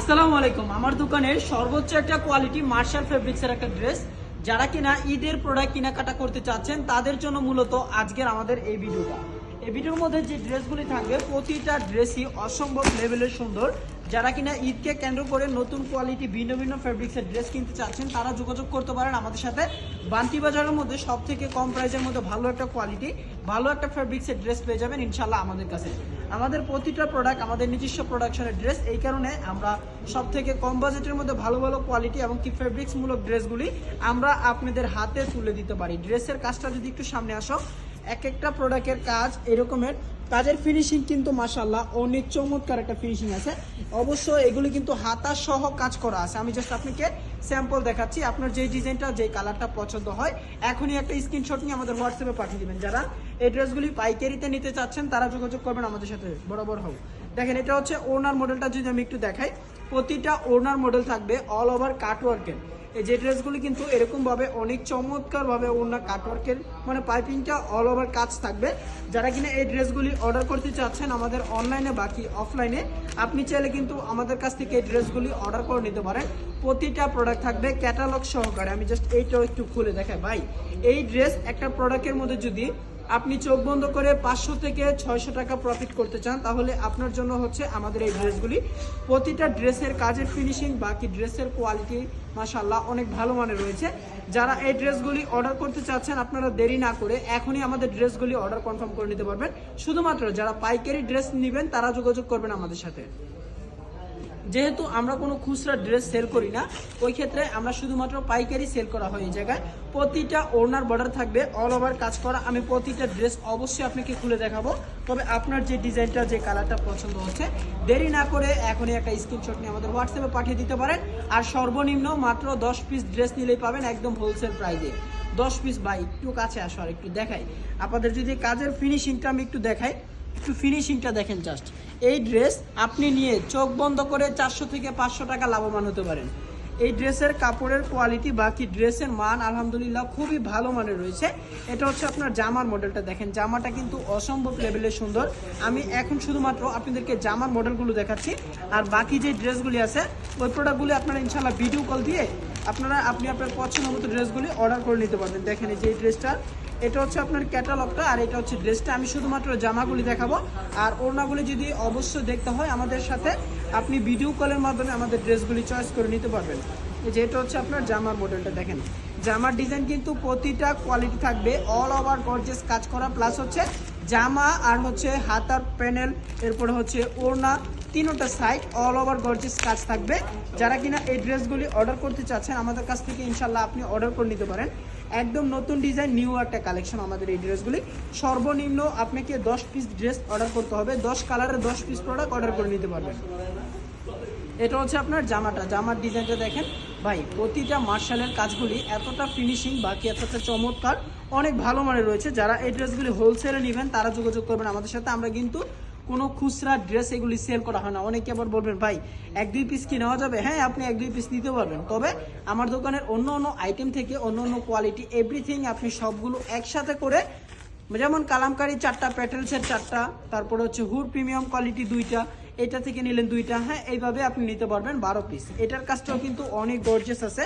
আসসালামু আলাইকুম। আমার দোকানের সর্বোচ্চ একটা কোয়ালিটি মার্শাল ফেব্রিক্সের একটা ড্রেস, যারা কিনা ঈদের প্রোডাক্ট কেনাকাটা করতে চাচ্ছেন তাদের জন্য মূলত আজকের আমাদের এই ভিডিওটা। এই ভিডিওর মধ্যে যে ড্রেসগুলি থাকবে প্রতিটা ড্রেসই অসম্ভব লেভেলের সুন্দর। যারা কিনা ঈদকে কেন্দ্র করে নতুন কোয়ালিটি ভিন্ন ভিন্ন ফেব্রিক্সের ড্রেস কিনতে চাচ্ছেন তারা যোগাযোগ করতে পারেন আমাদের সাথে। বান্টি বাজারের মধ্যে সব থেকে কম প্রাইসের মধ্যে ভালো একটা কোয়ালিটি, ভালো একটা ফেব্রিক্সের ড্রেস পেয়ে যাবেন ইনশাল্লাহ আমাদের কাছে। আমাদের প্রতিটা প্রোডাক্ট আমাদের নিজস্ব প্রোডাকশনের ড্রেস, এই কারণে আমরা সব থেকে কম বাজেটের মধ্যে ভালো ভালো কোয়ালিটি এবং কি ফেব্রিক্সমূলক ড্রেসগুলি আমরা আপনাদের হাতে তুলে দিতে পারি। ড্রেসের কাজটা যদি একটু সামনে আসো, এক একটা প্রোডাক্টের কাজ এরকমের, কাজের ফিনিশিং কিন্তু মাশাআল্লাহ অনেক চমৎকার একটা ফিনিশিং আছে। অবশ্য এগুলি কিন্তু হাতা সহ কাজ করা আছে। আমি জাস্ট আপনাকে স্যাম্পল দেখাচ্ছি, আপনার যেই ডিজাইনটা যেই কালারটা পছন্দ হয় এখনই একটা স্ক্রিনশট নিয়ে আমাদের হোয়াটসঅ্যাপে পাঠিয়ে দিবেন। যারা এই ড্রেসগুলি পাইকারিতে নিতে চাচ্ছেন তারা যোগাযোগ করবেন আমাদের সাথে, বরাবর হোক। দেখেন এটা হচ্ছে ওনার মডেলটা, যদি আমি একটু দেখাই, প্রতিটা ওনার মডেল থাকবে অল ওভার কাটওয়ার্কের। এই যে ড্রেসগুলি কিন্তু এরকমভাবে অনেক চমৎকারভাবে ওনার কাটওয়ার্কের মানে পাইপিংটা অল ওভার কাজ থাকবে। যারা কিনা এই ড্রেসগুলি অর্ডার করতে চাচ্ছেন আমাদের অনলাইনে বাকি অফলাইনে, আপনি চাইলে কিন্তু আমাদের কাছ থেকে এই ড্রেসগুলি অর্ডার করে নিতে পারেন। প্রতিটা প্রোডাক্ট থাকবে ক্যাটালগ সহকারে। আমি জাস্ট এইটাও একটু খুলে দেখাই ভাই। এই ড্রেস একটা প্রোডাক্টের মধ্যে যদি আপনি চোখ বন্ধ করে 500 থেকে 600 টাকা প্রফিট করতে চান তাহলে আপনার জন্য হচ্ছে আমাদের এই ড্রেসগুলি। প্রতিটা ড্রেসের কাজের ফিনিশিং বাকি ড্রেসের কোয়ালিটি মাশাআল্লাহ অনেক ভালো মানের রয়েছে। যারা এই ড্রেসগুলি অর্ডার করতে চাচ্ছেন আপনারা দেরি না করে এখনই আমাদের ড্রেসগুলি অর্ডার কনফার্ম করে নিতে পারবেন। শুধুমাত্র যারা পাইকারি ড্রেস নেবেন তারা যোগাযোগ করবেন আমাদের সাথে। যেহেতু আমরা কোনো খুচরা ড্রেস সেল করি না, ওই ক্ষেত্রে আমরা শুধুমাত্র পাইকারি সেল করা হয়। এই জায়গায় প্রতিটা ওড়নার বর্ডার থাকবে অল ওভার কাজ করা। আমি প্রতিটা ড্রেস অবশ্যই আপনাকে খুলে দেখাবো, তবে আপনার যে ডিজাইনটা যে কালারটা পছন্দ হচ্ছে দেরি না করে এখনই একটা স্ক্রিনশট নিয়ে আমাদের হোয়াটসঅ্যাপে পাঠিয়ে দিতে পারেন। আর সর্বনিম্ন মাত্র 10 পিস ড্রেস নিলেই পাবেন একদম হোলসেল প্রাইসে। 10 পিস বাই, একটু কাছে আসো আর একটু দেখাই আপনাদের। যদি কাজের ফিনিশিংটা আমি একটু দেখাই, একটু ফিনিশিংটা দেখেন জাস্ট। এই ড্রেস আপনি নিয়ে চোখ বন্ধ করে 400 থেকে 500 টাকা লাভবান হতে পারেন। এই ড্রেসের কাপড়ের কোয়ালিটি বাকি ড্রেসের মান আলহামদুলিল্লাহ খুবই ভালো মানের রয়েছে। এটা হচ্ছে আপনার জামার মডেলটা, দেখেন জামাটা কিন্তু অসম্ভব লেভেলের সুন্দর। আমি এখন শুধুমাত্র আপনাদেরকে জামার মডেলগুলো দেখাচ্ছি, আর বাকি যে ড্রেসগুলি আছে ওই প্রোডাক্টগুলি আপনারা ইনশাল্লাহ ভিডিও কল দিয়ে আপনি আপনার পছন্দ মতো ড্রেসগুলি অর্ডার করে নিতে পারবেন। দেখেন এই যে এই ড্রেসটা, এটা হচ্ছে আপনার ক্যাটালগটা, আর এটা হচ্ছে ড্রেসটা। আমি শুধুমাত্র জামাগুলি দেখাবো, আর ওড়নাগুলি যদি অবশ্যই দেখতে হয় আমাদের সাথে আপনি ভিডিও কলের মাধ্যমে আমাদের ড্রেসগুলি চয়েস করে নিতে পারবেন। এই যে এটা হচ্ছে আপনার জামার মডেলটা, দেখেন জামার ডিজাইন কিন্তু প্রতিটা কোয়ালিটি থাকবে অল ওভার গর্জিয়াস কাজ করা, প্লাস হচ্ছে জামা আর হচ্ছে হাতার প্যানেল, এরপরে হচ্ছে ওড়না, তিনটা সাইড অল ওভার গর্জিয়াস কাজ থাকবে। যারা কিনা এই ড্রেসগুলি অর্ডার করতে চাচ্ছেন আমাদের কাছ থেকে ইনশাল্লাহ আপনি অর্ডার করে নিতে পারেন। একদম নতুন ডিজাইন, নিউ একটা কালেকশন আমাদের এই ড্রেসগুলি। সর্বনিম্ন আপনাকে 10 পিস ড্রেস অর্ডার করতে হবে, 10 কালারের 10 পিস প্রোডাক্ট অর্ডার করে নিতে পারবেন। এটা হচ্ছে আপনার জামাটা, জামার ডিজাইনটা দেখেন ভাই। প্রতিটা মার্শালের কাজগুলি এতটা ফিনিশিং বাকি এতটা চমৎকার, অনেক ভালো মানের রয়েছে। যারা এই ড্রেসগুলি হোলসেলে নেবেন তারা যোগাযোগ করবেন আমাদের সাথে। আমরা কিন্তু কোনো খুচরা ড্রেস এগুলি সেল করা হয় না। অনেকে আবার বলবেন ভাই 1-2 পিস কি নেওয়া যাবে? হ্যাঁ, আপনি 1-2 পিস নিতে পারবেন, তবে আমার দোকানের অন্য অন্য আইটেম থেকে অন্য অন্য কোয়ালিটি এভরিথিং আপনি সবগুলো একসাথে করে, যেমন কালামকারি 4টা, প্যাটেলসের 4টা, তারপরে হচ্ছে হুর প্রিমিয়াম কোয়ালিটি 2টা, এটা থেকে নিলেন 2টা, হ্যাঁ এইভাবে আপনি নিতে পারবেন 12 পিস। এটার কাজটাও কিন্তু অনেক গর্জিয়াস আছে,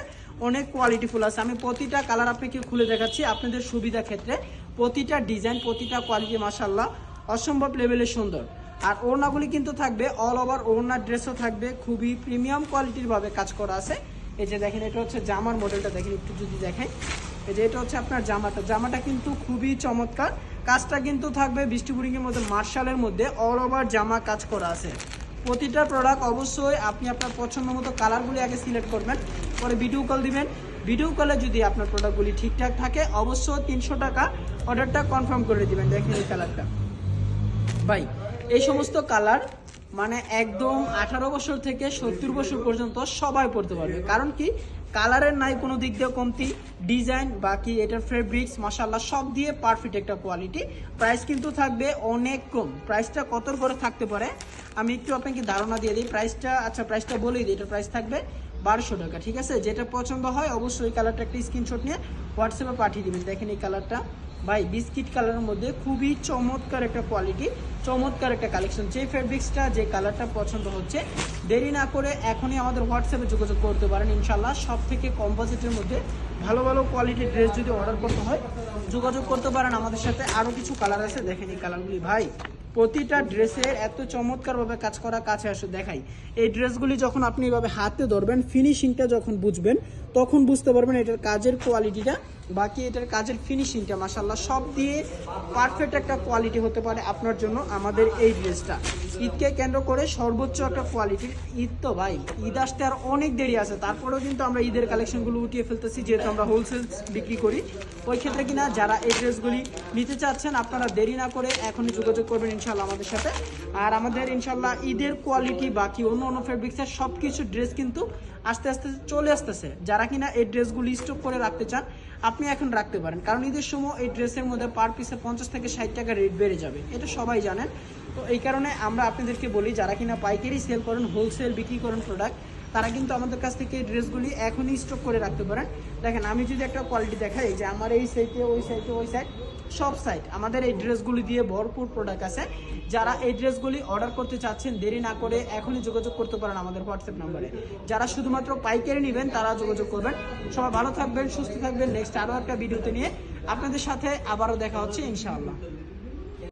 অনেক কোয়ালিটিফুল আছে। আমি প্রতিটা কালার আপনাকে খুলে দেখাচ্ছি আপনাদের সুবিধা ক্ষেত্রে। প্রতিটা ডিজাইন প্রতিটা কোয়ালিটি মাশাআল্লাহ অসম্ভব লেভেলের সুন্দর। আর ওড়নাগুলি কিন্তু থাকবে অল ওভার ওড়নার ড্রেসও থাকবে, খুবই প্রিমিয়াম কোয়ালিটির ভাবে কাজ করা আছে। এই যে দেখেন এটা হচ্ছে জামার মডেলটা, দেখেন একটু যদি দেখেন, এই যে এটা হচ্ছে আপনার জামাটা, জামাটা কিন্তু খুবই চমৎকার। কাজটা কিন্তু থাকবে ডিস্ট্রিবিউটিংয়ের মধ্যে মার্শালের মধ্যে অল ওভার জামা কাজ করা আছে। প্রতিটা প্রোডাক্ট অবশ্যই আপনি আপনার পছন্দ মতো কালারগুলি আগে সিলেক্ট করবেন, পরে ভিডিও কল দিবেন। ভিডিও কলে যদি আপনার প্রোডাক্টগুলি ঠিকঠাক থাকে অবশ্যই 300 টাকা অর্ডারটা কনফার্ম করে দিবেন। দেখেন এই কালারটা ভাই, এই সমস্ত কালার মানে একদম 18 বছর থেকে 70 বছর পর্যন্ত সবাই পড়তে পারবে। কারণ কি, কালারের নাই কোনো দিক দিয়ে কমতি, ডিজাইন বাকি এটার ফেব্রিক্স মাশাআল্লাহ সব দিয়ে পারফেক্ট একটা কোয়ালিটি। প্রাইস কিন্তু থাকবে অনেক কম। প্রাইসটা কত করে থাকতে পারে আমি একটু আপনাকে ধারণা দিয়ে দিই প্রাইসটা। আচ্ছা প্রাইসটা বলেই দিই, এটার প্রাইস থাকবে 1200 টাকা, ঠিক আছে? যেটা পছন্দ হয় অবশ্যই কালারটা একটা স্ক্রিনশট নিয়ে হোয়াটসঅ্যাপে পাঠিয়ে দিবেন। দেখেন এই কালারটা ভাই বিস্কিট কালারের মধ্যে খুবই চমৎকার একটা কোয়ালিটি, চমৎকার একটা কালেকশন। যে ফেব্রিক্সটা যে কালারটা পছন্দ হচ্ছে দেরি না করে এখনই আমাদের হোয়াটসঅ্যাপে যোগাযোগ করতে পারেন। ইনশাল্লাহ সব থেকে কম বাজেটের মধ্যে ভালো ভালো কোয়ালিটির ড্রেস যদি অর্ডার করতে হয় যোগাযোগ করতে পারেন আমাদের সাথে। আরও কিছু কালার আছে, দেখেন এই কালারগুলি ভাই প্রতিটা ড্রেসের এত চমৎকারভাবে কাজ করা। কাছে আসে দেখাই, এই ড্রেসগুলি যখন আপনি এভাবে হাতে ধরবেন, ফিনিশিংটা যখন বুঝবেন তখন বুঝতে পারবেন এটার কাজের কোয়ালিটিটা, বাকি এটার কাজের ফিনিশিংটা মাশাআল্লাহ সব দিয়ে পারফেক্ট একটা কোয়ালিটি হতে পারে আপনার জন্য আমাদের এই ড্রেসটা। ঈদকে কেন্দ্র করে সর্বোচ্চ একটা কোয়ালিটির। ঈদ তো ভাই, ঈদ আসতে আর অনেক দেরি আছে, তারপরেও কিন্তু আমরা ঈদের কালেকশনগুলো উঠিয়ে ফেলতেছি, যেহেতু আমরা হোলসেল বিক্রি করি। ওই ক্ষেত্রে কিনা যারা এই ড্রেসগুলি নিতে চাচ্ছেন আপনারা দেরি না করে এখনই যোগাযোগ করবেন ইনশাল্লাহ আমাদের সাথে। আর আমাদের ইনশাল্লাহ ঈদের কোয়ালিটি বাকি অন্য অন্য ফেব্রিক্সের সব কিছু ড্রেস কিন্তু আস্তে আস্তে চলে আসতেছে। যারা কিনা এই ড্রেসগুলি স্টক করে রাখতে চান আপনি এখন রাখতে পারেন, কারণ ঈদের সময় এই ড্রেসের মধ্যে পার পিসে 50 থেকে 60 টাকা রেট বেড়ে যাবে, এটা সবাই জানেন। তো এই কারণে আমরা আপনাদেরকে বলি যারা কিনা পাইকারি সেল করেন, হোলসেল বিক্রি করেন প্রোডাক্ট, তারা কিন্তু আমাদের কাছ থেকে এই ড্রেসগুলি এখনই স্টক করে রাখতে পারেন। দেখেন আমি যদি একটা কোয়ালিটি দেখাই, যে আমার এই সাইডে ওই সাইডে ওই সাইড সব সাইড আমাদের এই ড্রেসগুলি দিয়ে ভরপুর প্রোডাক্ট আছে। যারা এই ড্রেসগুলি অর্ডার করতে চাচ্ছেন দেরি না করে এখনই যোগাযোগ করতে পারেন আমাদের হোয়াটসঅ্যাপ নাম্বারে। যারা শুধুমাত্র পাইকারি নেবেন তারা যোগাযোগ করবেন। সবাই ভালো থাকবেন, সুস্থ থাকবেন। নেক্সট আরও একটা ভিডিওতে নিয়ে আপনাদের সাথে আবারও দেখা হচ্ছে ইনশাআল্লাহ।